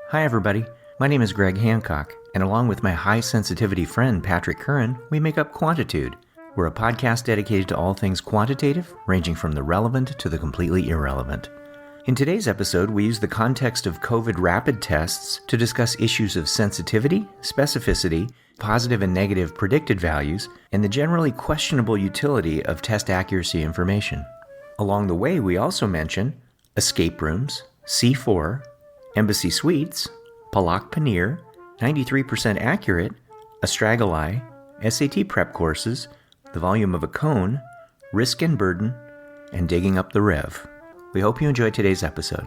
Hi, everybody. My name is Greg Hancock, and along with my high-sensitivity friend Patrick Curran, we make up Quantitude. We're a podcast dedicated to all things quantitative, ranging from the relevant to the completely irrelevant. In today's episode, we use the context of COVID rapid tests to discuss issues of sensitivity, specificity, positive and negative predicted values, and the generally questionable utility of test accuracy information. Along the way, we also mention escape rooms, C4, embassy suites, palak paneer, 93% accurate, astragali, SAT prep courses, the volume of a cone, risk and burden, and digging up the rev. We hope you enjoy today's episode.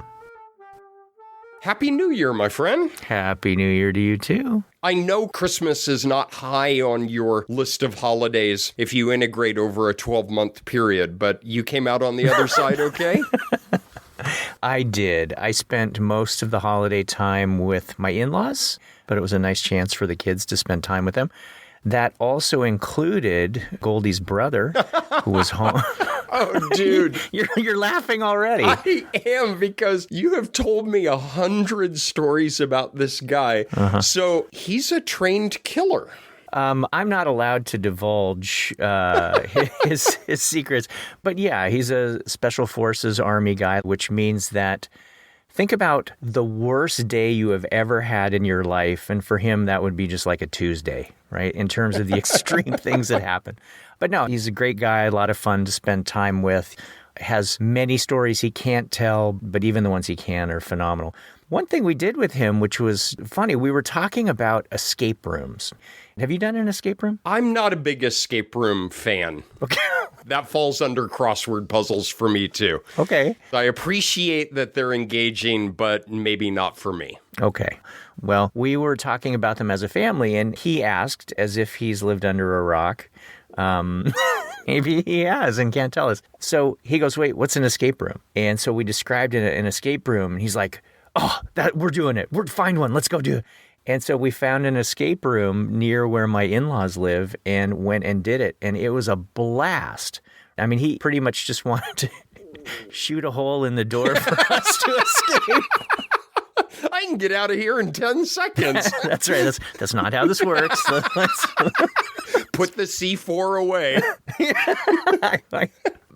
Happy New Year, my friend. Happy New Year to you too. I know Christmas is not high on your list of holidays if you integrate over a 12-month period, but you came out on the other side okay? I did. I spent most of the holiday time with my in-laws, but it was a nice chance for the kids to spend time with them. That also included Goldie's brother, who was home. Oh, dude. You're laughing already. I am, because you have told me 100 stories about this guy. So he's a trained killer. I'm not allowed to divulge his secrets, but yeah, he's a Special Forces Army guy, which means that think about the worst day you have ever had in your life, and for him, that would be just like a Tuesday, right, in terms of the extreme things that happen. But no, he's a great guy, a lot of fun to spend time with, has many stories he can't tell, but even the ones he can are phenomenal. One thing we did with him, which was funny, we were talking about escape rooms. Have you done an escape room? I'm not a big escape room fan. Okay. That falls under crossword puzzles for me, too. Okay. I appreciate that they're engaging, but maybe not for me. Okay. Well, we were talking about them as a family, and he asked, as if he's lived under a rock, maybe he has and can't tell us. So he goes, wait, what's an escape room? And so we described an escape room, and he's like, oh, we're doing it. We're find one. Let's go do it. And so we found an escape room near where my in-laws live and went and did it. And it was a blast. I mean, he pretty much just wanted to shoot a hole in the door for us to escape. I can get out of here in 10 seconds. That's right. That's not how this works. Put the C4 away.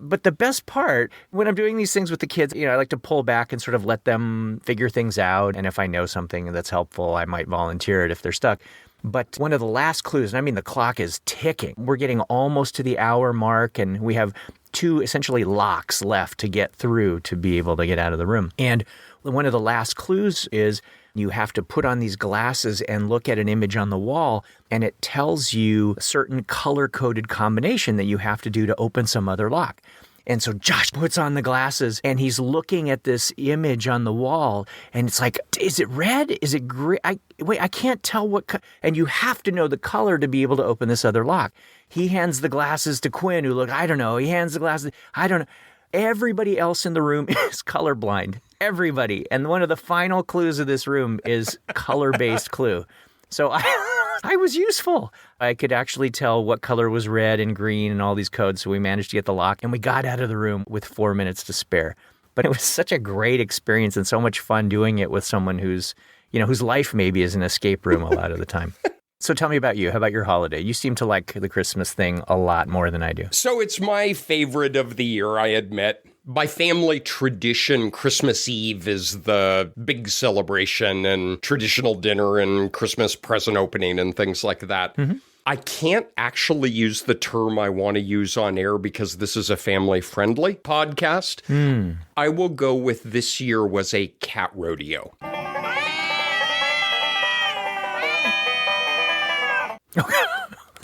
But the best part, when I'm doing these things with the kids, I like to pull back and sort of let them figure things out. And if I know something that's helpful, I might volunteer it if they're stuck. But one of the last clues, and I mean, the clock is ticking. We're getting almost to the hour mark, and we have 2 essentially locks left to get through to be able to get out of the room. And one of the last clues is you have to put on these glasses and look at an image on the wall, and it tells you a certain color-coded combination that you have to do to open some other lock. And so Josh puts on the glasses, and he's looking at this image on the wall, and it's like, is it red? Is it green? I can't tell what and you have to know the color to be able to open this other lock. He hands the glasses to Quinn, who I don't know. He hands the glasses, I don't know. Everybody else in the room is colorblind. Everybody. And one of the final clues of this room is color-based clue. So I was useful. I could actually tell what color was red and green and all these codes. So we managed to get the lock, and we got out of the room with 4 minutes to spare. But it was such a great experience and so much fun doing it with someone whose life maybe is an escape room a lot of the time. So tell me about you. How about your holiday? You seem to like the Christmas thing a lot more than I do. So it's my favorite of the year, I admit. By family tradition, Christmas Eve is the big celebration and traditional dinner and Christmas present opening and things like that. Mm-hmm. I can't actually use the term I want to use on air because this is a family-friendly podcast. I will go with this year was a cat rodeo.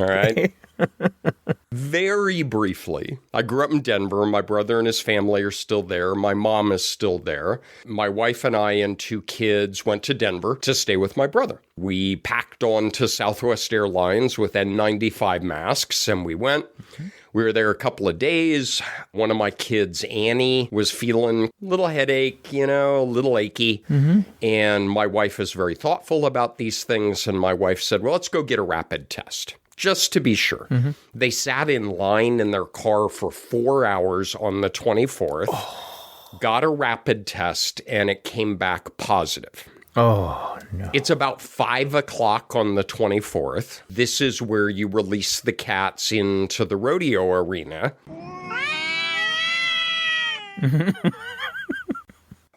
All right. Very briefly, I grew up in Denver. My brother and his family are still there. My mom is still there. My wife and I and 2 kids went to Denver to stay with my brother. We packed on to Southwest Airlines with N95 masks, and we went. Okay. We were there a couple of days. One of my kids, Annie, was feeling a little headache, a little achy. Mm-hmm. And my wife is very thoughtful about these things. And my wife said, well, let's go get a rapid test. Just to be sure. Mm-hmm. They sat in line in their car for 4 hours on the 24th, got a rapid test, and it came back positive. Oh, no. It's about 5 o'clock on the 24th. This is where you release the cats into the rodeo arena.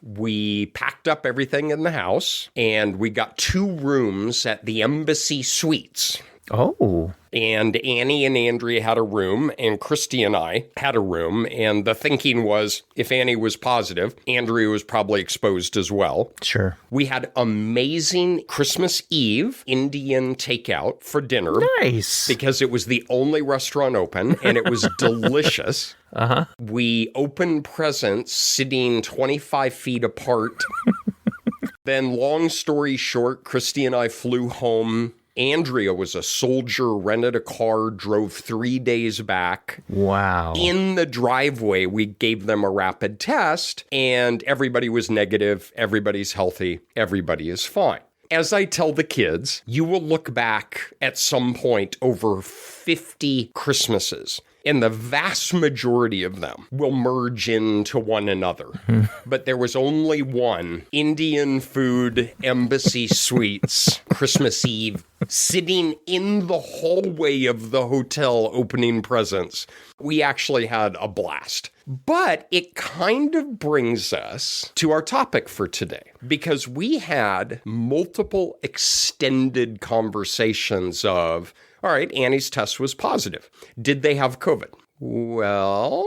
We packed up everything in the house, and we got 2 rooms at the Embassy Suites. Oh. And Annie and Andrea had a room, and Christy and I had a room. And the thinking was, if Annie was positive, Andrea was probably exposed as well. Sure. We had amazing Christmas Eve Indian takeout for dinner. Nice. Because it was the only restaurant open, and it was delicious. Uh-huh. We opened presents sitting 25 feet apart. Then, long story short, Christy and I flew home. Andrea was a soldier, rented a car, drove 3 days back. Wow. In the driveway, we gave them a rapid test, and everybody was negative. Everybody's healthy. Everybody is fine. As I tell the kids, you will look back at some point over 50 Christmases, and the vast majority of them will merge into one another. But there was only one Indian food Embassy Suites Christmas Eve sitting in the hallway of the hotel opening presents. We actually had a blast. But it kind of brings us to our topic for today, because we had multiple extended conversations of, all right, Annie's test was positive. Did they have COVID? Well,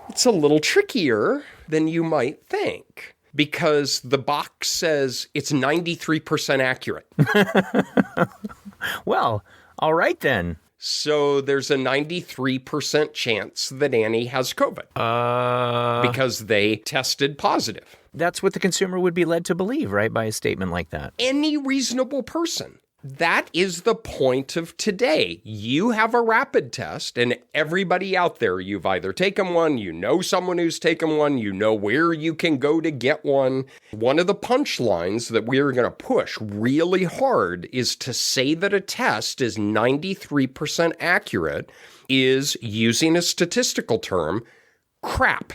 it's a little trickier than you might think, because the box says it's 93% accurate. Well, all right then. So there's a 93% chance that Annie has COVID because they tested positive. That's what the consumer would be led to believe, right, by a statement like that. Any reasonable person. That is the point of today. You have a rapid test, and everybody out there, you've either taken one, you know someone who's taken one, you know where you can go to get one. One of the punchlines that we are going to push really hard is to say that a test is 93% accurate is, using a statistical term, crap,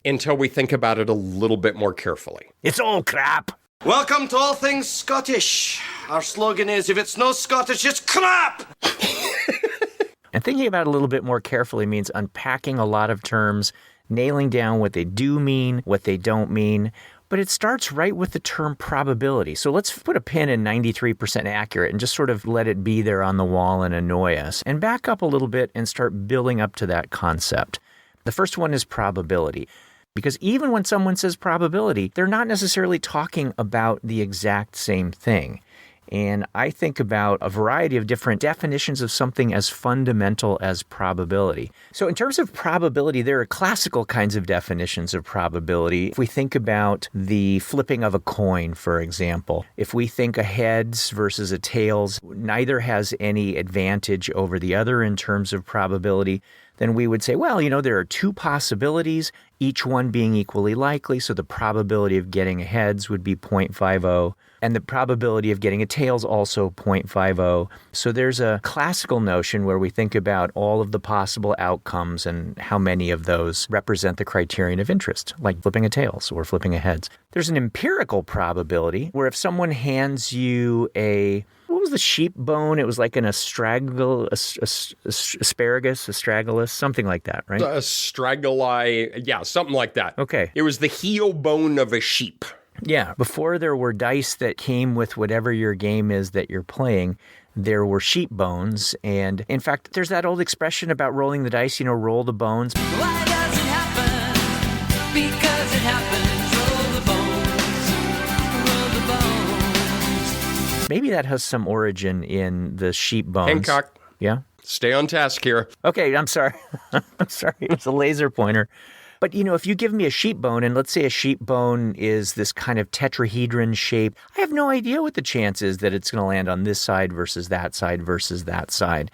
until we think about it a little bit more carefully. It's all crap. Welcome to All Things Scottish. Our slogan is, if it's no Scottish, it's crap! And thinking about it a little bit more carefully means unpacking a lot of terms, nailing down what they do mean, what they don't mean. But it starts right with the term probability. So let's put a pin in 93% accurate and just sort of let it be there on the wall and annoy us. And back up a little bit and start building up to that concept. The first one is probability. Because even when someone says probability, they're not necessarily talking about the exact same thing. And I think about a variety of different definitions of something as fundamental as probability. So in terms of probability, there are classical kinds of definitions of probability. If we think about the flipping of a coin, for example, if we think a heads versus a tails, neither has any advantage over the other in terms of probability, then we would say, well, there are 2 possibilities, each one being equally likely, so the probability of getting a heads would be 0.50, and the probability of getting a tails also 0.50. So there's a classical notion where we think about all of the possible outcomes and how many of those represent the criterion of interest, like flipping a tails or flipping a heads. There's an empirical probability where if someone hands you what was the sheep bone? It was like an astragalus, something like that, right? Astragali, yeah, something like that. Okay. It was the heel bone of a sheep. Yeah. Before there were dice that came with whatever your game is that you're playing, there were sheep bones. And in fact, there's that old expression about rolling the dice, roll the bones. Why does it happen? Because it happens. Maybe that has some origin in the sheep bones. Hancock. Yeah? Stay on task here. Okay, I'm sorry. I'm sorry. It was a laser pointer. But, if you give me a sheep bone, and let's say a sheep bone is this kind of tetrahedron shape, I have no idea what the chance is that it's going to land on this side versus that side versus that side.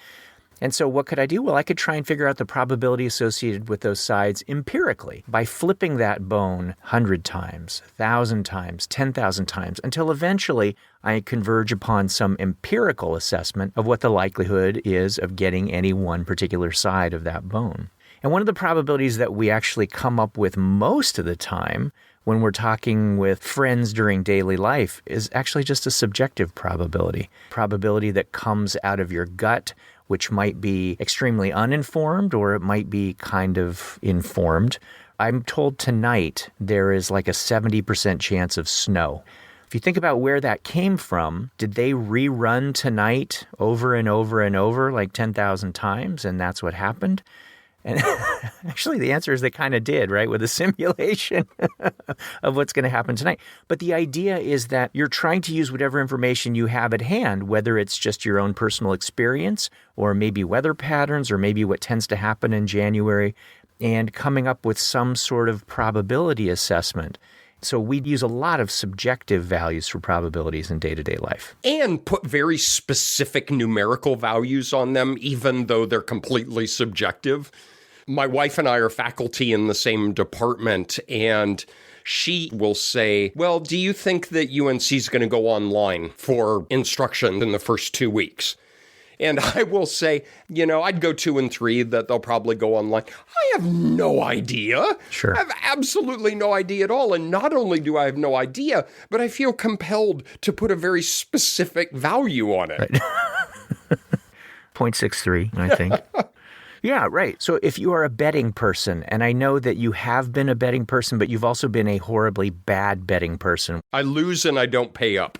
And so what could I do? Well, I could try and figure out the probability associated with those sides empirically by flipping that bone 100 times, 1,000 times, 10,000 times, until eventually I converge upon some empirical assessment of what the likelihood is of getting any one particular side of that bone. And one of the probabilities that we actually come up with most of the time when we're talking with friends during daily life is actually just a subjective probability. Probability that comes out of your gut, which might be extremely uninformed or it might be kind of informed. I'm told tonight there is like a 70% chance of snow. If you think about where that came from, did they rerun tonight over and over and over like 10,000 times and that's what happened? And actually, the answer is they kind of did, right, with a simulation of what's going to happen tonight. But the idea is that you're trying to use whatever information you have at hand, whether it's just your own personal experience or maybe weather patterns or maybe what tends to happen in January, and coming up with some sort of probability assessment. So we use a lot of subjective values for probabilities in day-to-day life. And put very specific numerical values on them, even though they're completely subjective. My wife and I are faculty in the same department, and she will say, well, do you think that UNC is going to go online for instruction in the first 2 weeks? And I will say, I'd go 2 and 3 that they'll probably go online. I have no idea. Sure. I have absolutely no idea at all. And not only do I have no idea, but I feel compelled to put a very specific value on it. Right. 0.63, I think. Yeah, right. So if you are a betting person, and I know that you have been a betting person, but you've also been a horribly bad betting person. I lose and I don't pay up.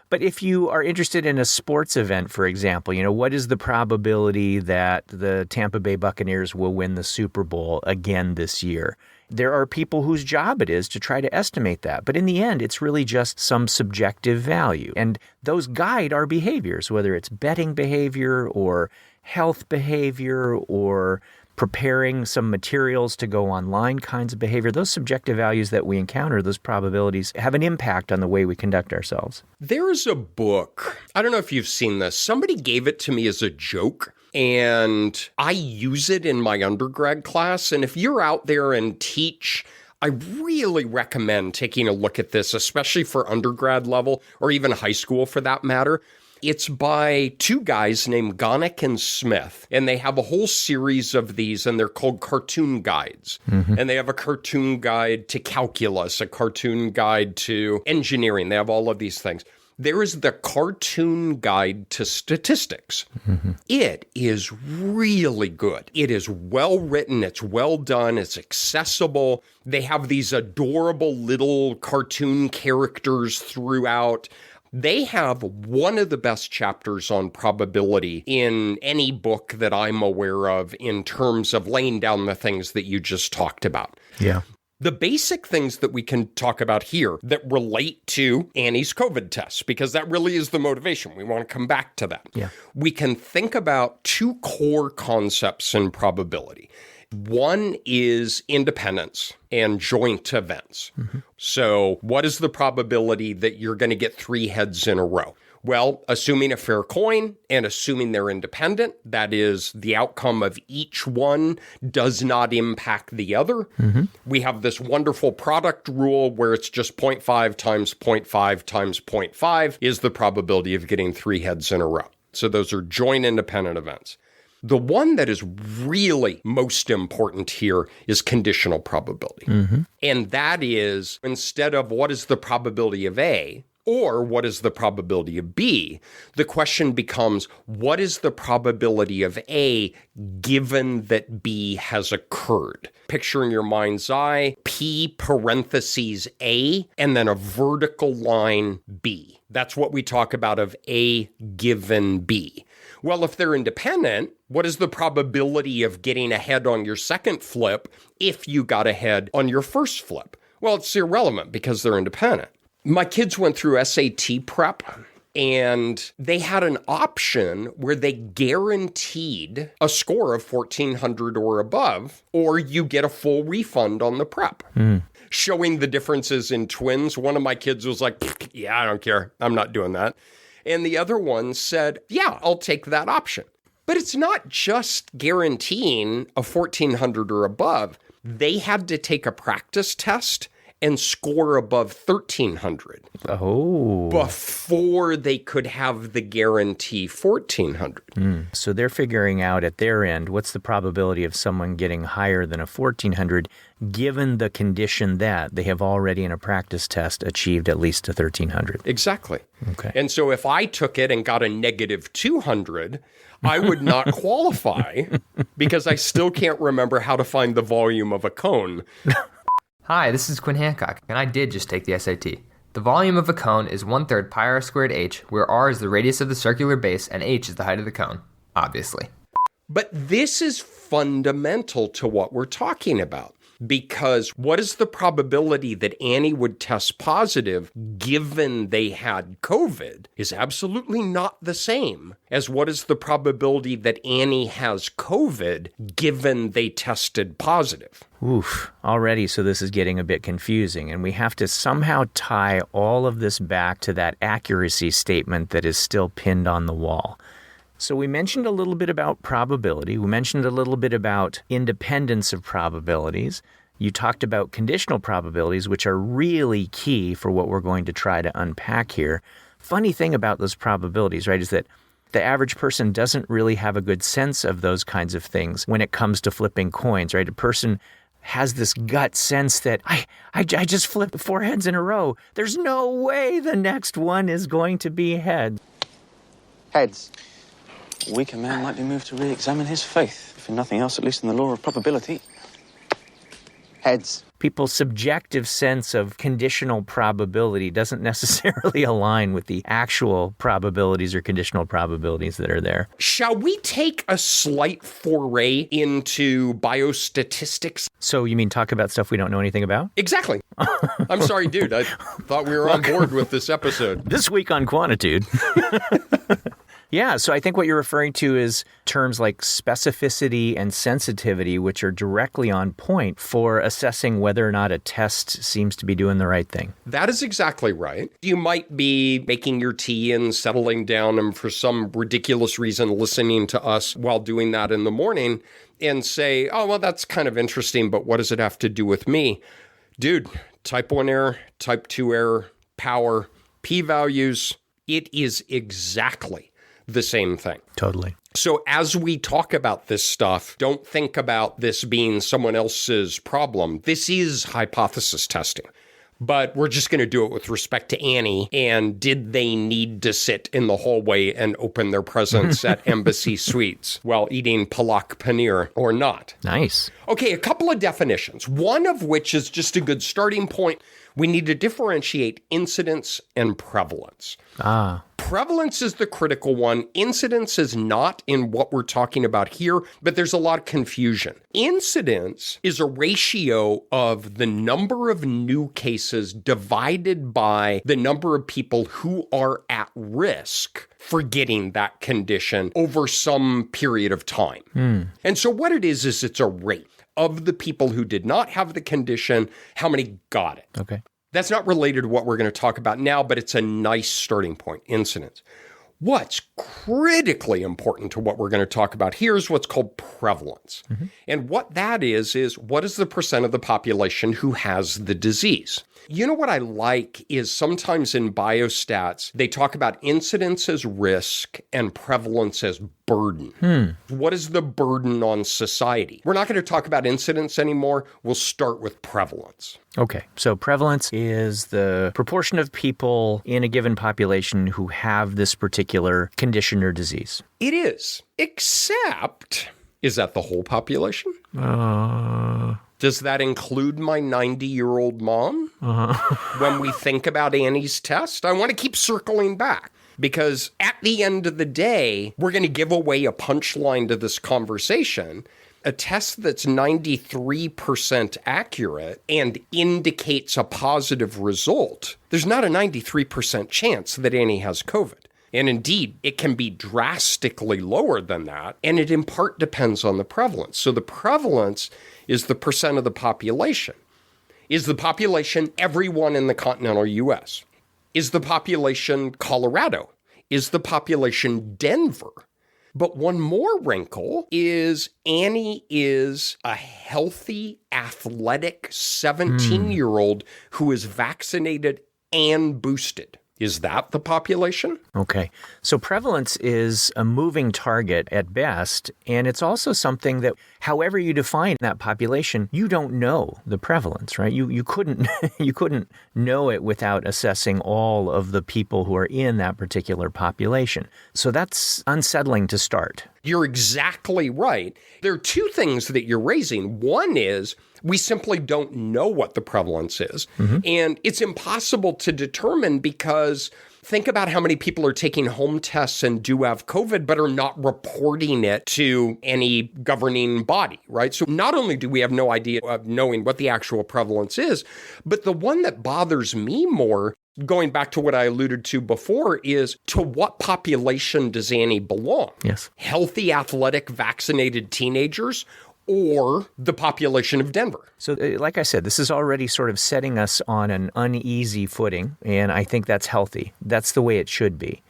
But if you are interested in a sports event, for example, what is the probability that the Tampa Bay Buccaneers will win the Super Bowl again this year? There are people whose job it is to try to estimate that. But in the end, it's really just some subjective value. And those guide our behaviors, whether it's betting behavior or health behavior or preparing some materials to go online kinds of behavior. Those subjective values that we encounter, those probabilities, have an impact on the way we conduct ourselves. There's a book. I don't know if you've seen this. Somebody gave it to me as a joke, and I use it in my undergrad class. And if you're out there and teach, I really recommend taking a look at this, especially for undergrad level or even high school for that matter. It's by 2 guys named Gonick and Smith, and they have a whole series of these, and they're called cartoon guides. Mm-hmm. And they have a cartoon guide to calculus, a cartoon guide to engineering. They have all of these things. There is the cartoon guide to statistics. Mm-hmm. It is really good. It is well written. It's well done. It's accessible. They have these adorable little cartoon characters throughout. They have one of the best chapters on probability in any book that I'm aware of in terms of laying down the things that you just talked about. Yeah. The basic things that we can talk about here that relate to Annie's COVID test, because that really is the motivation. We want to come back to that. Yeah. We can think about 2 core concepts in probability. One is independence and joint events. Mm-hmm. So what is the probability that you're going to get 3 heads in a row? Well, assuming a fair coin and assuming they're independent, that is, the outcome of each one does not impact the other. Mm-hmm. We have this wonderful product rule where it's just 0.5 times 0.5 times 0.5 is the probability of getting 3 heads in a row. So those are joint independent events. The one that is really most important here is conditional probability. Mm-hmm. And that is, instead of what is the probability of A or what is the probability of B, the question becomes, what is the probability of A given that B has occurred? Picture in your mind's eye, P parentheses A, and then a vertical line B. That's what we talk about of A given B. Well, if they're independent, what is the probability of getting ahead on your second flip if you got ahead on your first flip? Well, it's irrelevant because they're independent. My kids went through SAT prep, and they had an option where they guaranteed a score of 1,400 or above, or you get a full refund on the prep. Showing the differences in twins, one of my kids was like, yeah, I don't care. I'm not doing that. And the other one said, yeah, I'll take that option. But it's not just guaranteeing a 1,400 or above. They had to take a practice test and score above 1,300 before they could have the guarantee 1,400. So they're figuring out at their end, what's the probability of someone getting higher than a 1,400 given the condition that they have already in a practice test achieved at least a 1,300? Exactly. Okay. And so if I took it and got a negative 200, I would not qualify because I still can't remember how to find the volume of a cone. Hi, this is Quinn Hancock, and I did just take the SAT. The volume of a cone is 1/3 pi r squared h, where r is the radius of the circular base and h is the height of the cone, obviously. But this is fundamental to what we're talking about. Because what is the probability that Annie would test positive given they had COVID is absolutely not the same as what is the probability that Annie has COVID given they tested positive. Oof, already, so this is getting a bit confusing, and we have to somehow tie all of this back to that accuracy statement that is still pinned on the wall. So we mentioned a little bit about probability. We mentioned a little bit about independence of probabilities. You talked about conditional probabilities, which are really key for what we're going to try to unpack here. Funny thing about those probabilities, right, is that the average person doesn't really have a good sense of those kinds of things when it comes to flipping coins, right? A person has this gut sense that I just flipped 4 heads in a row. There's no way the next one is going to be heads. Heads. A weaker man might be moved to re-examine his faith, if in nothing else, at least in the law of probability. Heads. People's subjective sense of conditional probability doesn't necessarily align with the actual probabilities or conditional probabilities that are there. Shall we take a slight foray into biostatistics? So you mean talk about stuff we don't know anything about? Exactly. I'm sorry, dude. I thought we were on board with this episode. This week on Quantitude. Yeah, so I think what you're referring to is terms like specificity and sensitivity, which are directly on point for assessing whether or not a test seems to be doing the right thing. That is exactly right. You might be making your tea and settling down and for some ridiculous reason listening to us while doing that in the morning and say, oh, well, that's kind of interesting, but what does it have to do with me? Dude, type 1 error, type 2 error, power, p-values, it is exactly the same thing. Totally. So as we talk about this stuff, don't think about this being someone else's problem. This is hypothesis testing. But we're just going to do it with respect to Annie. And did they need to sit in the hallway and open their presents at Embassy Suites while eating palak paneer or not? Nice. Okay, a couple of definitions. One of which is just a good starting point. We need to differentiate incidence and prevalence. Prevalence is the critical one. Incidence is not in what we're talking about here, but there's a lot of confusion. Incidence is a ratio of the number of new cases divided by the number of people who are at risk for getting that condition over some period of time. And so what it is it's a rate of the people who did not have the condition, how many got it. Okay. That's not related to what we're going to talk about now, but it's a nice starting point, incidence. What's critically important to what we're going to talk about here is what's called prevalence. And what that is what is the percent of the population who has the disease? You know what I like is sometimes in biostats, they talk about incidence as risk and prevalence as burden. What is the burden on society? We're not going to talk about incidence anymore. We'll start with prevalence. Okay, so prevalence is the proportion of people in a given population who have this particular condition or disease. It is, except, is that the whole population? Does that include my 90-year-old mom? When we think about Annie's test, I want to keep circling back. Because at the end of the day, we're going to give away a punchline to this conversation. A test that's 93% accurate and indicates a positive result, there's not a 93% chance that Annie has COVID. And indeed, it can be drastically lower than that, and it in part depends on the prevalence. So the prevalence is the percent of the population. Is the population everyone in the continental U.S.? Is the population Colorado? Is the population Denver? But one more wrinkle is Annie is a healthy, athletic 17-year-old who is vaccinated and boosted. Is that the population? Okay. So prevalence is a moving target at best, and it's also something that, however you define that population, you don't know the prevalence, right? You couldn't you couldn't know it without assessing all of the people who are in that particular population. So that's unsettling to start. You're exactly right. There are two things that you're raising. One is we simply don't know what the prevalence is. And it's impossible to determine because think about how many people are taking home tests and do have COVID, but are not reporting it to any governing body, right? So not only do we have no idea of knowing what the actual prevalence is, but the one that bothers me more, going back to what I alluded to before, is to what population does Annie belong? Yes. Healthy, athletic, vaccinated teenagers, or the population of Denver? So like I said, this is already sort of setting us on an uneasy footing, and I think that's healthy. That's the way it should be.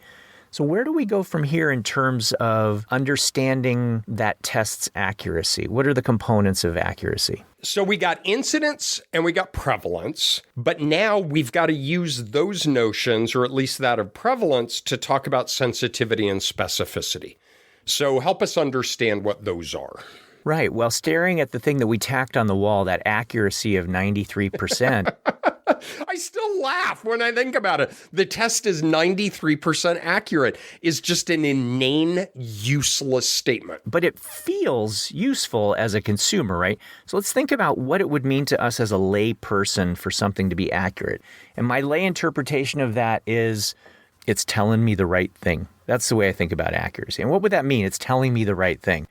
So where do we go from here in terms of understanding that test's accuracy? What are the components of accuracy? So we got incidence and we got prevalence, but now we've got to use those notions, or at least that of prevalence, to talk about sensitivity and specificity. So help us understand what those are. Right. Well, staring at the thing that we tacked on the wall, that accuracy of 93%. I still laugh when I think about it. The test is 93% accurate is just an inane, useless statement. But it feels useful as a consumer, right? So let's think about what it would mean to us as a lay person for something to be accurate. And my lay interpretation of that is it's telling me the right thing. That's the way I think about accuracy. And what would that mean? It's telling me the right thing.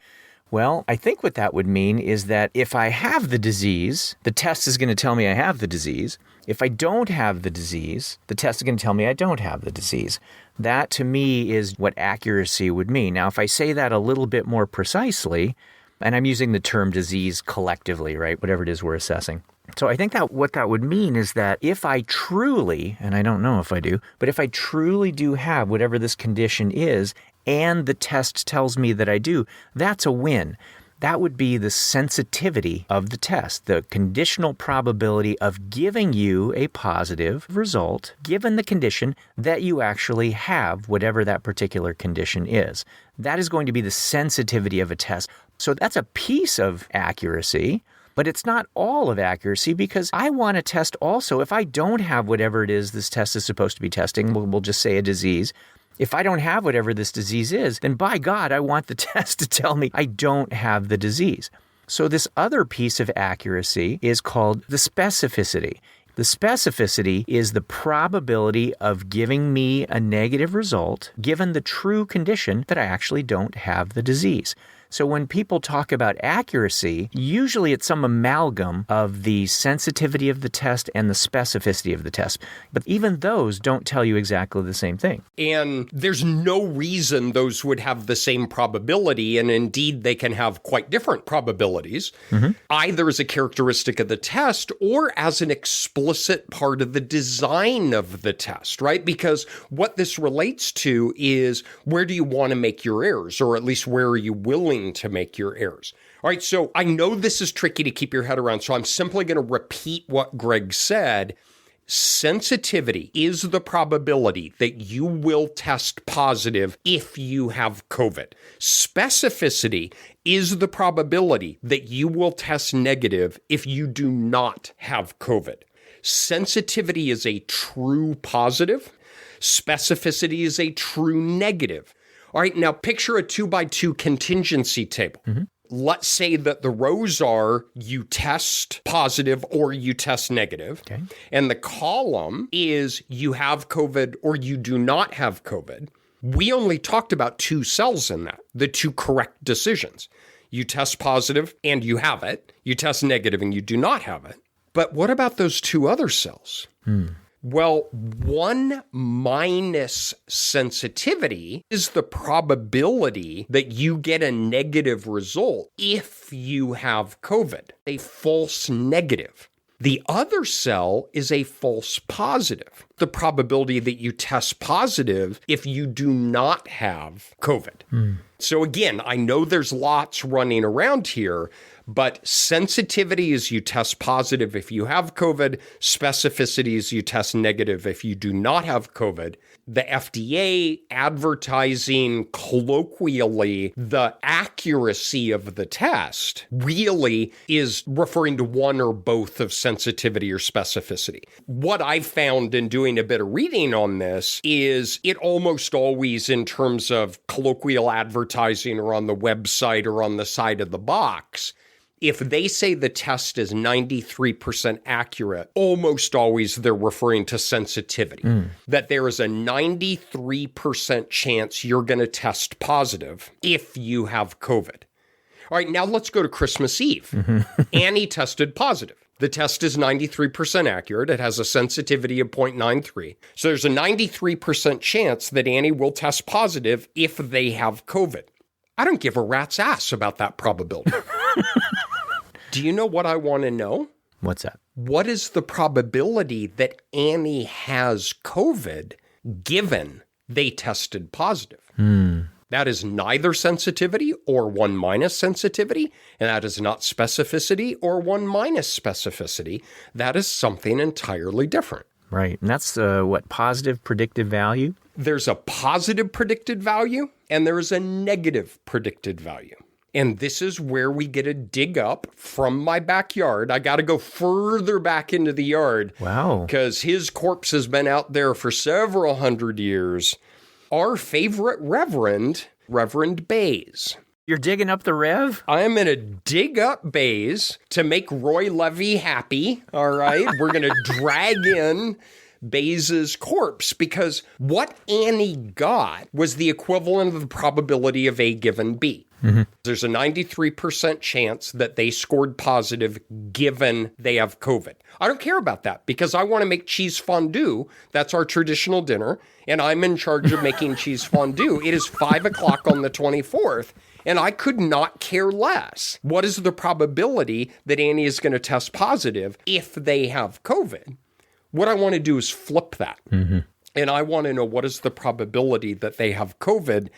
Well, I think what that would mean is that if I have the disease, the test is going to tell me I have the disease. If I don't have the disease, the test is going to tell me I don't have the disease. That, to me, is what accuracy would mean. Now, if I say that a little bit more precisely, and I'm using the term disease collectively, right? Whatever it is we're assessing. So I think that what that would mean is that if I truly, and I don't know if I do, but if I truly do have whatever this condition is, and the test tells me that I do, that's a win. That would be the sensitivity of the test, the conditional probability of giving you a positive result, given the condition that you actually have whatever that particular condition is. That is going to be the sensitivity of a test. So that's a piece of accuracy, but it's not all of accuracy, because I want to test also, if I don't have whatever it is this test is supposed to be testing, we'll just say a disease. If I don't have whatever this disease is, then by God, I want the test to tell me I don't have the disease. So this other piece of accuracy is called the specificity. The specificity is the probability of giving me a negative result given the true condition that I actually don't have the disease. So when people talk about accuracy, usually it's some amalgam of the sensitivity of the test and the specificity of the test. But even those don't tell you exactly the same thing. And there's no reason those would have the same probability, and indeed they can have quite different probabilities, either as a characteristic of the test or as an explicit part of the design of the test, right? Because what this relates to is, where do you want to make your errors, or at least where are you willing to make your errors? All right, so I know this is tricky to keep your head around, so I'm simply going to repeat what Greg said. Sensitivity is the probability that you will test positive if you have COVID. Specificity is the probability that you will test negative if you do not have COVID. Sensitivity is a true positive. Specificity is a true negative. All right, now picture a 2x2 contingency table. Let's say that the rows are you test positive or you test negative. Okay. And the column is you have COVID or you do not have COVID. We only talked about two cells in that, the two correct decisions. You test positive and you have it. You test negative and you do not have it. But what about those two other cells? Well, 1 minus sensitivity is the probability that you get a negative result if you have COVID, a false negative. The other cell is a false positive. The probability that you test positive if you do not have COVID. So again, I know there's lots running around here, but sensitivity is you test positive if you have COVID. Specificity is you test negative if you do not have COVID. The FDA advertising colloquially the accuracy of the test really is referring to one or both of sensitivity or specificity. What I've found in doing a bit of reading on this is it almost always, in terms of colloquial advertising or on the website or on the side of the box, if they say the test is 93% accurate, almost always they're referring to sensitivity, that there is a 93% chance you're going to test positive if you have COVID. All right, now let's go to Christmas Eve. Annie tested positive. The test is 93% accurate. It has a sensitivity of 0.93. So there's a 93% chance that Annie will test positive if they have COVID. I don't give a rat's ass about that probability. Do you know what I want to know? What's that? What is the probability that Annie has COVID given they tested positive? That is neither sensitivity or 1 minus sensitivity, and that is not specificity or 1 minus specificity. That is something entirely different. Right. And that's positive predictive value? There's a positive predicted value and there is a negative predicted value. And this is where we get a dig up from my backyard. I got to go further back into the yard. Wow. Because his corpse has been out there for several hundred years. Our favorite Reverend Bays. You're digging up the Rev? I am going to dig up Bays to make Roy Levy happy. All right. We're going to drag in Bays's corpse because what Annie got was the equivalent of the probability of A given B. There's a 93% chance that they scored positive given they have COVID. I don't care about that because I want to make cheese fondue. That's our traditional dinner. And I'm in charge of making cheese fondue. It is 5 o'clock on the 24th. And I could not care less. What is the probability that Annie is going to test positive if they have COVID? What I want to do is flip that. And I want to know what is the probability that they have COVID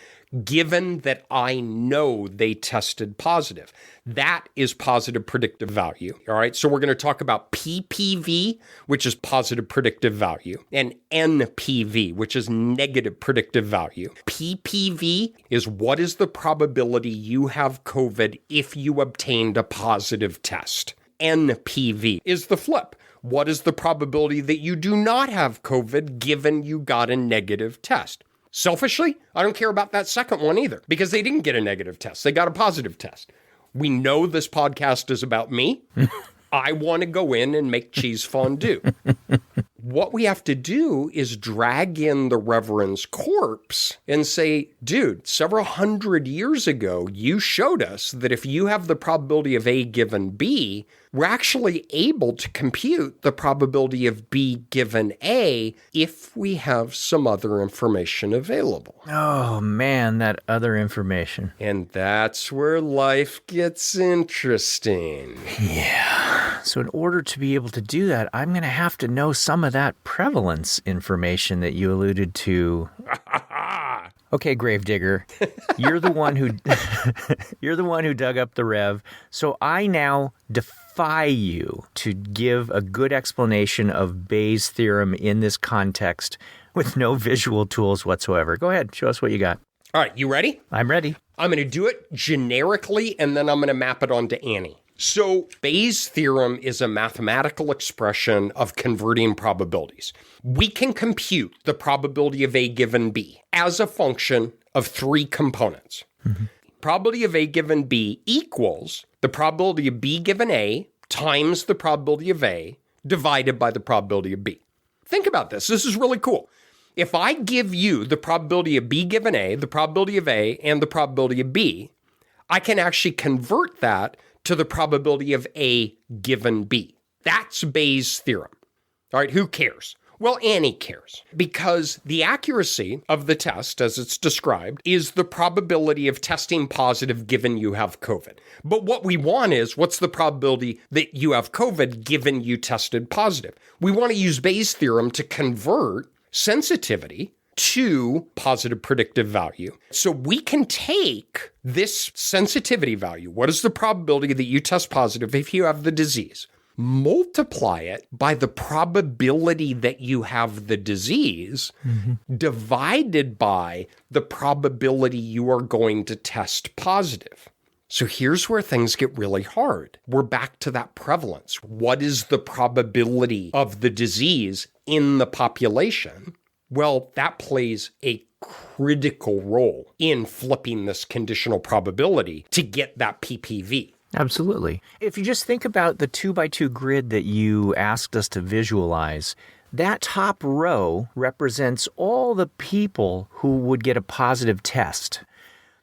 given that I know they tested positive. That is positive predictive value. All right. So we're going to talk about PPV, which is positive predictive value, and NPV, which is negative predictive value. PPV is what is the probability you have COVID if you obtained a positive test. NPV is the flip. What is the probability that you do not have COVID given you got a negative test? Selfishly, I don't care about that second one either because they didn't get a negative test. They got a positive test. We know this podcast is about me. I want to go in and make cheese fondue. What we have to do is drag in the Reverend's corpse and say, dude, several hundred years ago, you showed us that if you have the probability of A given B, we're actually able to compute the probability of B given A if we have some other information available. Oh, man, that other information. And that's where life gets interesting. Yeah. So in order to be able to do that, I'm going to have to know some of that prevalence information that you alluded to. Okay, Gravedigger, you're the one who dug up the Rev. So I now defy you to give a good explanation of Bayes' theorem in this context with no visual tools whatsoever. Go ahead, show us what you got. All right, you ready? I'm ready. I'm going to do it generically, and then I'm going to map it onto Annie. So Bayes' theorem is a mathematical expression of converting probabilities. We can compute the probability of A given B as a function of 3 components. Probability of A given B equals the probability of B given A times the probability of A divided by the probability of B. Think about this. This is really cool. If I give you the probability of B given A, the probability of A, and the probability of B, I can actually convert that to the probability of A given B. That's Bayes' theorem. All right, who cares? Well, Annie cares because the accuracy of the test, as it's described, is the probability of testing positive given you have COVID. But what we want is, what's the probability that you have COVID given you tested positive? We want to use Bayes' theorem to convert sensitivity to positive predictive value. So we can take this sensitivity value, what is the probability that you test positive if you have the disease, multiply it by the probability that you have the disease divided by the probability you are going to test positive. So here's where things get really hard. We're back to that prevalence. What is the probability of the disease in the population? Well, that plays a critical role in flipping this conditional probability to get that PPV. Absolutely. If you just think about the 2x2 grid that you asked us to visualize, that top row represents all the people who would get a positive test.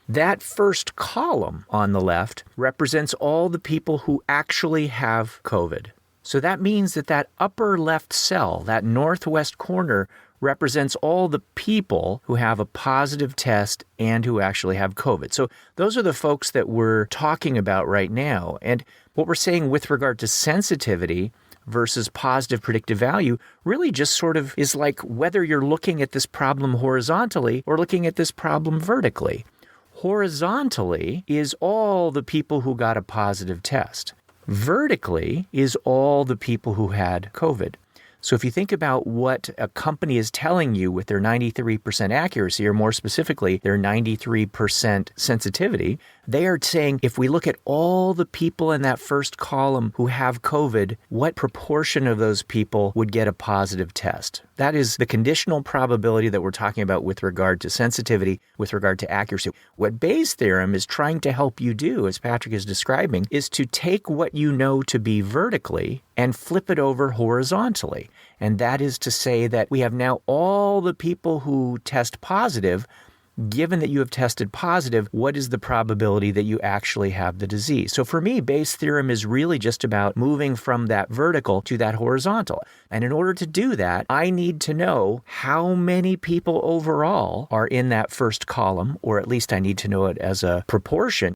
That first column on the left represents all the people who actually have COVID. So that means that that upper left cell, that northwest corner, represents all the people who have a positive test and who actually have COVID. So those are the folks that we're talking about right now. And what we're saying with regard to sensitivity versus positive predictive value really just sort of is like whether you're looking at this problem horizontally or looking at this problem vertically. Horizontally is all the people who got a positive test. Vertically is all the people who had COVID. So if you think about what a company is telling you with their 93% accuracy, or more specifically, their 93% sensitivity, they are saying if we look at all the people in that first column who have COVID, what proportion of those people would get a positive test? That is the conditional probability that we're talking about with regard to sensitivity, with regard to accuracy. What Bayes' theorem is trying to help you do, as Patrick is describing, is to take what you know to be vertically and flip it over horizontally. And that is to say that we have now all the people who test positive. Given that you have tested positive, what is the probability that you actually have the disease? So for me, Bayes' theorem is really just about moving from that vertical to that horizontal. And in order to do that, I need to know how many people overall are in that first column, or at least I need to know it as a proportion.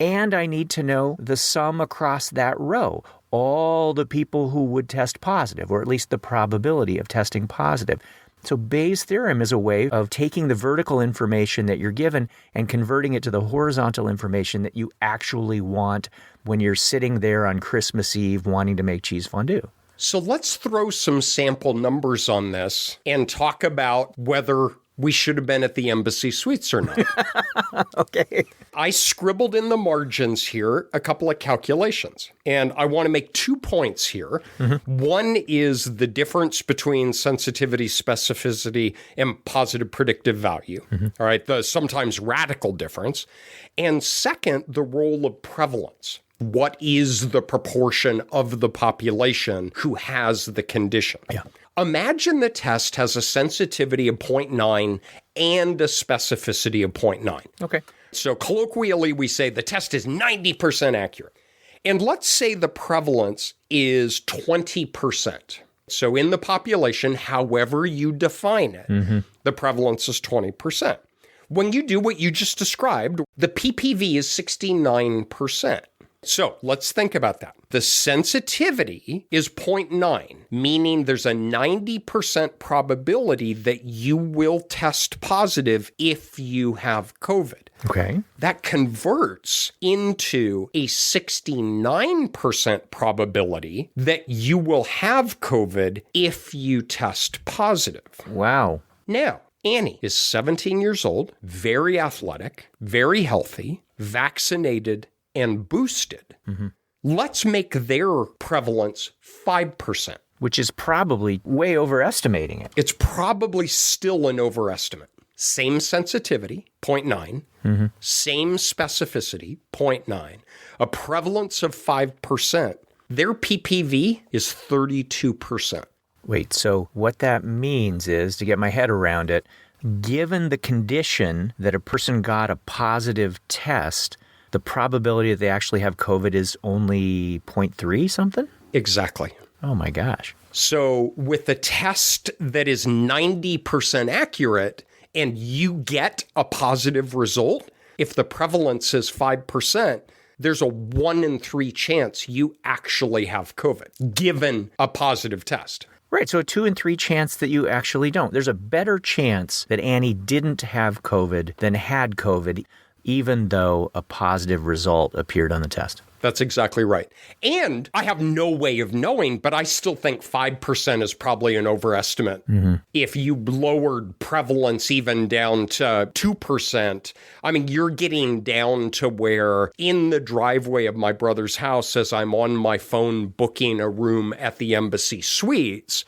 And I need to know the sum across that row, all the people who would test positive, or at least the probability of testing positive. So Bayes' theorem is a way of taking the vertical information that you're given and converting it to the horizontal information that you actually want when you're sitting there on Christmas Eve wanting to make cheese fondue. So let's throw some sample numbers on this and talk about whether we should have been at the Embassy Suites or not. Okay. I scribbled in the margins here a couple of calculations, and I want to make 2 points here. One is the difference between sensitivity, specificity, and positive predictive value. All right, the sometimes radical difference. And second, the role of prevalence. What is the proportion of the population who has the condition? Yeah. Imagine the test has a sensitivity of 0.9 and a specificity of 0.9. Okay. So colloquially, we say the test is 90% accurate. And let's say the prevalence is 20%. So in the population, however you define it, the prevalence is 20%. When you do what you just described, the PPV is 69%. So let's think about that. The sensitivity is 0.9, meaning there's a 90% probability that you will test positive if you have COVID. Okay. That converts into a 69% probability that you will have COVID if you test positive. Wow. Now, Annie is 17 years old, very athletic, very healthy, vaccinated, and boosted. Let's make their prevalence 5%. Which is probably way overestimating it. It's probably still an overestimate. Same sensitivity, 0.9. Same specificity, 0.9. A prevalence of 5%. Their PPV is 32%. Wait, so what that means is, to get my head around it, given the condition that a person got a positive test, the probability that they actually have COVID is only 0.3 something? Exactly. Oh my gosh. So with a test that is 90% accurate and you get a positive result, if the prevalence is 5%, there's a 1 in 3 chance you actually have COVID, given a positive test. Right, so a 2 in 3 chance that you actually don't. There's a better chance that Annie didn't have COVID than had COVID, even though a positive result appeared on the test. That's exactly right. And I have no way of knowing, but I still think 5% is probably an overestimate. If you lowered prevalence even down to 2%, I mean, you're getting down to where in the driveway of my brother's house, as I'm on my phone booking a room at the Embassy Suites,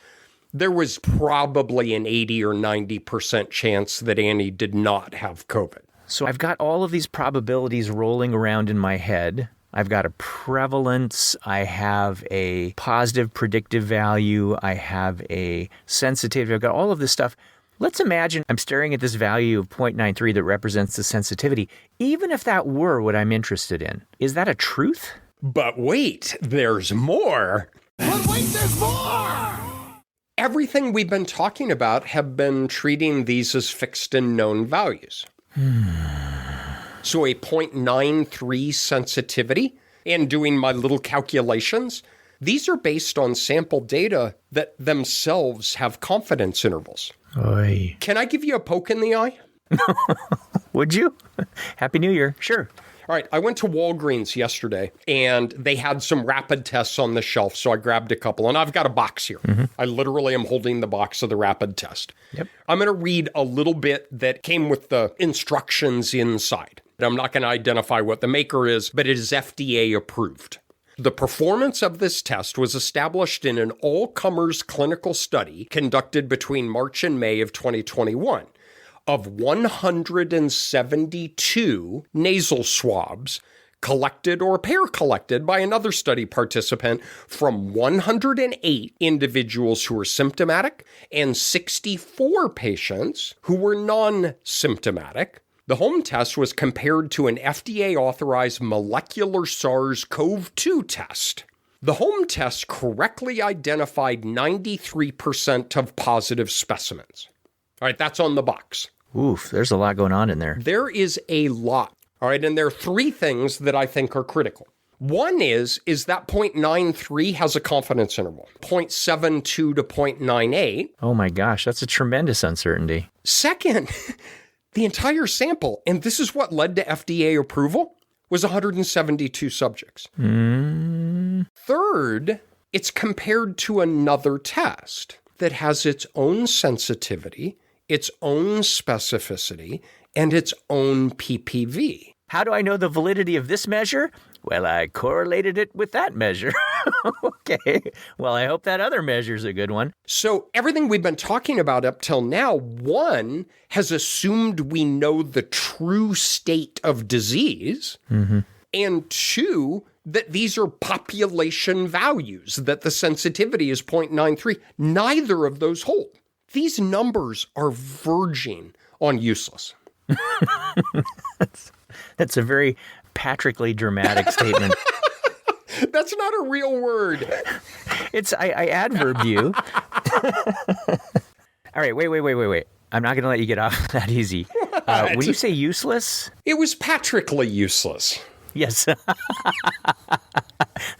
there was probably an 80 or 90% chance that Annie did not have COVID. So I've got all of these probabilities rolling around in my head. I've got a prevalence, I have a positive predictive value, I have a sensitivity, I've got all of this stuff. Let's imagine I'm staring at this value of 0.93 that represents the sensitivity. Even if that were what I'm interested in, is that a truth? But wait, there's more. But wait, there's more! Everything we've been talking about have been treating these as fixed and known values. So a 0.93 sensitivity and doing my little calculations, these are based on sample data that themselves have confidence intervals. Oy. Can I give you a poke in the eye? Would you? Happy New Year. Sure. All right, I went to Walgreens yesterday, and they had some rapid tests on the shelf, so I grabbed a couple, and I've got a box here. I literally am holding the box of the rapid test. Yep. I'm going to read a little bit that came with the instructions inside. I'm not going to identify what the maker is, but it is FDA approved. The performance of this test was established in an all-comers clinical study conducted between March and May of 2021. Of 172 nasal swabs collected or pair collected by another study participant from 108 individuals who were symptomatic and 64 patients who were non-symptomatic. The home test was compared to an FDA-authorized molecular SARS-CoV-2 test. The home test correctly identified 93% of positive specimens. All right, that's on the box. Oof, there's a lot going on in there. There is a lot. All right, and there are 3 things that I think are critical. One is that 0.93 has a confidence interval, 0.72 to 0.98. Oh my gosh, that's a tremendous uncertainty. Second, the entire sample, and this is what led to FDA approval, was 172 subjects. Third, it's compared to another test that has its own sensitivity, its own specificity, and its own PPV. How do I know the validity of this measure? Well, I correlated it with that measure. Okay. Well, I hope that other measure's a good one. So everything we've been talking about up till now, one, has assumed we know the true state of disease, and two, that these are population values, that the sensitivity is 0.93. Neither of those hold. These numbers are verging on useless. That's a very Patrickly dramatic statement. That's not a real word. I adverbed you. All right, wait. I'm not going to let you get off that easy. When you say useless? It was Patrickly useless. Yes.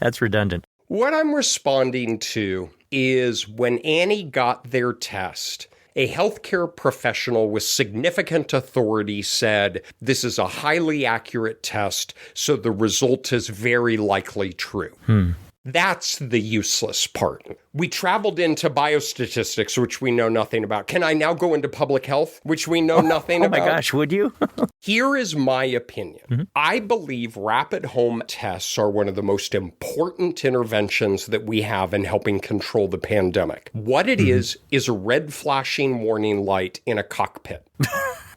That's redundant. What I'm responding to is when Annie got their test, a healthcare professional with significant authority said, this is a highly accurate test, so the result is very likely true. That's the useless part. We traveled into biostatistics, which we know nothing about. Can I now go into public health, which we know nothing about? Oh my gosh, would you? Here is my opinion. I believe rapid home tests are one of the most important interventions that we have in helping control the pandemic. What it is a red flashing warning light in a cockpit.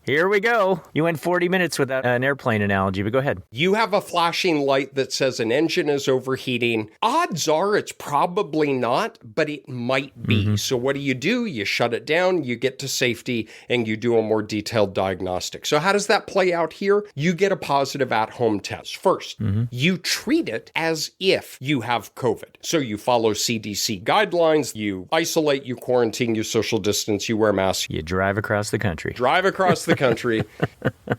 Here we go. You went 40 minutes without an airplane analogy, but go ahead. You have a flashing light that says an engine is overheating. Odds are it's probably not, but it might be. So what do? You shut it down, you get to safety, and you do a more detailed diagnostic. So how does that play out here? You get a positive at-home test. First, you treat it as if you have COVID. So you follow CDC guidelines, you isolate, you quarantine, you social distance, you wear masks. You drive across the country.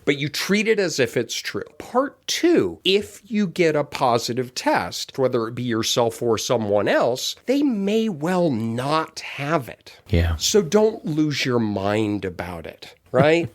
But you treat it as if it's true. Part 2, if you get a positive test, whether it be yourself or someone else, they may well not have it. Yeah. So don't lose your mind about it, right?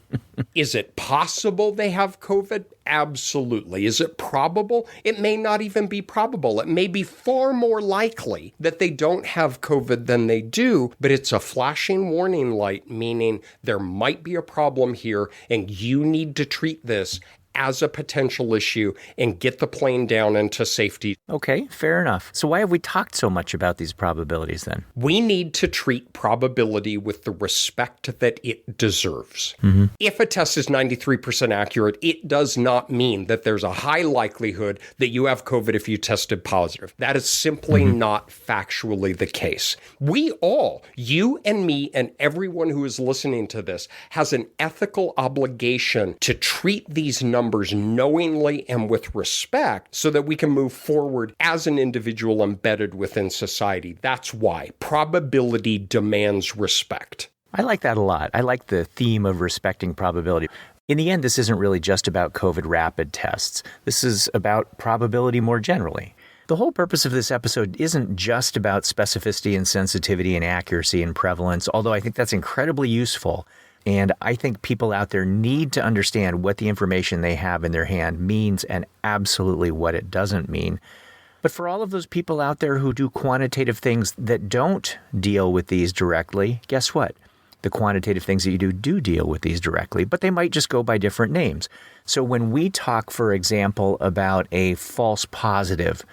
Is it possible they have COVID? Absolutely. Is it probable? It may not even be probable. It may be far more likely that they don't have COVID than they do, but it's a flashing warning light, meaning there might be a problem here and you need to treat this as a potential issue and get the plane down into safety. Okay, fair enough. So why have we talked so much about these probabilities then? We need to treat probability with the respect that it deserves. If a test is 93% accurate, it does not mean that there's a high likelihood that you have COVID if you tested positive. That is simply not factually the case. We all, you and me and everyone who is listening to this, has an ethical obligation to treat these numbers knowingly and with respect so that we can move forward as an individual embedded within society. That's why probability demands respect. I like that a lot. I like the theme of respecting probability. In the end, this isn't really just about COVID rapid tests. This is about probability more generally. The whole purpose of this episode isn't just about specificity and sensitivity and accuracy and prevalence, although I think that's incredibly useful. And I think people out there need to understand what the information they have in their hand means and absolutely what it doesn't mean. But for all of those people out there who do quantitative things that don't deal with these directly, guess what? The quantitative things that you do deal with these directly, but they might just go by different names. So when we talk, for example, about a false positive,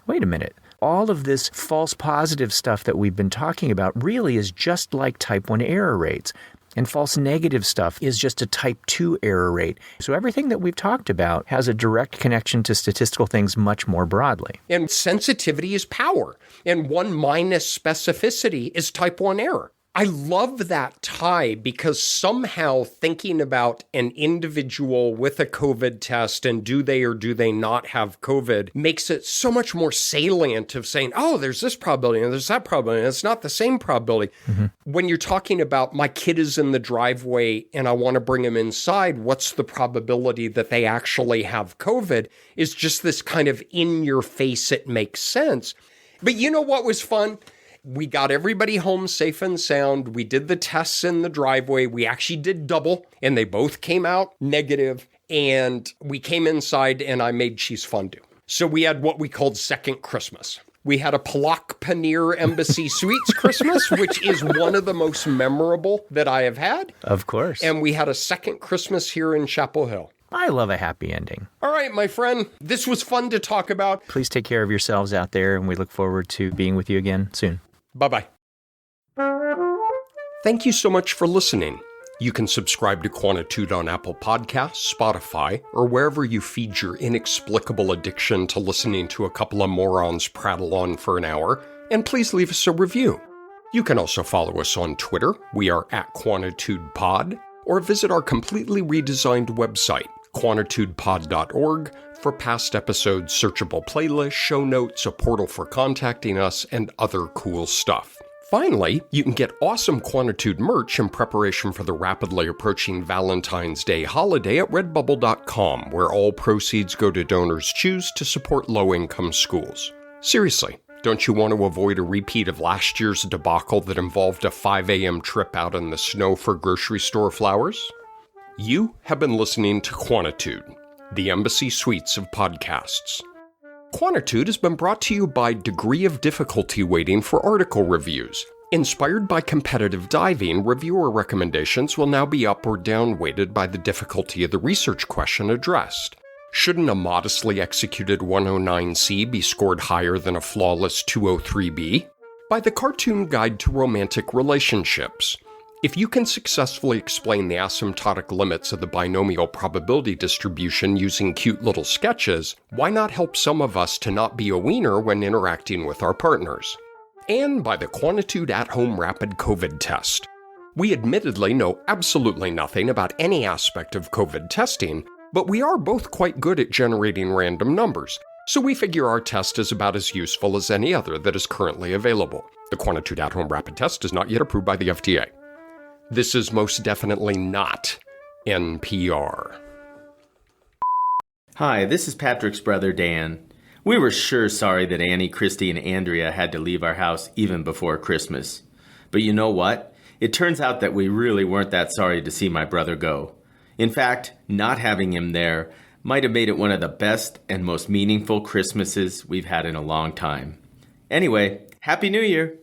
wait a minute. All of this false positive stuff that we've been talking about really is just like type 1 error rates. And false negative stuff is just a type 2 error rate. So everything that we've talked about has a direct connection to statistical things much more broadly. And sensitivity is power. And 1 minus specificity is type 1 error. I love that tie because somehow thinking about an individual with a COVID test and do they or do they not have COVID makes it so much more salient of saying, oh, there's this probability and there's that probability and it's not the same probability. When you're talking about my kid is in the driveway and I want to bring him inside, what's the probability that they actually have COVID is just this kind of in your face, it makes sense. But you know what was fun? We got everybody home safe and sound. We did the tests in the driveway. We actually did double, and they both came out negative. And we came inside, and I made cheese fondue. So we had what we called second Christmas. We had a palak paneer Embassy Suites Christmas, which is one of the most memorable that I have had. Of course. And we had a second Christmas here in Chapel Hill. I love a happy ending. All right, my friend, this was fun to talk about. Please take care of yourselves out there, and we look forward to being with you again soon. Bye-bye. Thank you so much for listening. You can subscribe to Quantitude on Apple Podcasts, Spotify, or wherever you feed your inexplicable addiction to listening to a couple of morons prattle on for an hour, and please leave us a review. You can also follow us on Twitter. We are at QuantitudePod, or visit our completely redesigned website, quantitudepod.org, for past episodes, searchable playlists, show notes, a portal for contacting us, and other cool stuff. Finally, you can get awesome Quantitude merch in preparation for the rapidly approaching Valentine's Day holiday at redbubble.com, where all proceeds go to donors choose to support low-income schools. Seriously, don't you want to avoid a repeat of last year's debacle that involved a 5 a.m. trip out in the snow for grocery store flowers? You have been listening to Quantitude, the Embassy Suites of podcasts. Quantitude has been brought to you by Degree of Difficulty Weighting for article reviews. Inspired by competitive diving, reviewer recommendations will now be up or down weighted by the difficulty of the research question addressed. Shouldn't a modestly executed 109C be scored higher than a flawless 203B? By the Cartoon Guide to Romantic Relationships. If you can successfully explain the asymptotic limits of the binomial probability distribution using cute little sketches, why not help some of us to not be a wiener when interacting with our partners? And by the Quantitude at-home rapid COVID test. We admittedly know absolutely nothing about any aspect of COVID testing, but we are both quite good at generating random numbers, so we figure our test is about as useful as any other that is currently available. The Quantitude at-home rapid test is not yet approved by the FDA. This is most definitely not NPR. Hi, this is Patrick's brother Dan. We were sure sorry that Annie, Christy, and Andrea had to leave our house even before Christmas. But you know what? It turns out that we really weren't that sorry to see my brother go. In fact, not having him there might have made it one of the best and most meaningful Christmases we've had in a long time. Anyway, Happy New Year!